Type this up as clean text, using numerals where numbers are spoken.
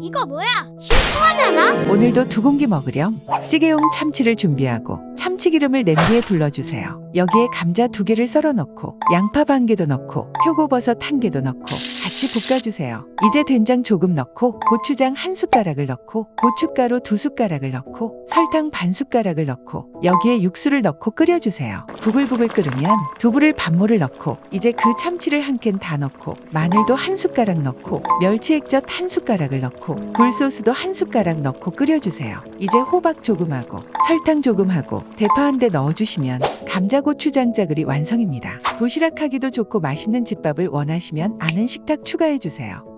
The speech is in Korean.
이거 뭐야? 심쿵하잖아? 오늘도 두 공기 먹으렴. 찌개용 참치를 준비하고 참치기름을 냄비에 둘러주세요. 여기에 감자 2개를 썰어 넣고 양파 반 개도 넣고 표고버섯 1개도 넣고 같이 볶아주세요. 이제 된장 조금 넣고 고추장 1숟가락을 넣고 고춧가루 2숟가락을 넣고 설탕 반 숟가락을 넣고 여기에 육수를 넣고 끓여주세요. 부글부글 끓으면 두부를 반모를 넣고 이제 그 참치를 한 캔 다 넣고 마늘도 1숟가락 넣고 멸치 액젓 1숟가락을 넣고 굴소스도 1숟가락 넣고 끓여주세요. 이제 호박 조금 하고 설탕 조금 하고 대파 한 대 넣어주시면 감자고추장 짜글이 완성입니다. 도시락 하기도 좋고 맛있는 집밥을 원하시면 아는 식탁 추가해주세요.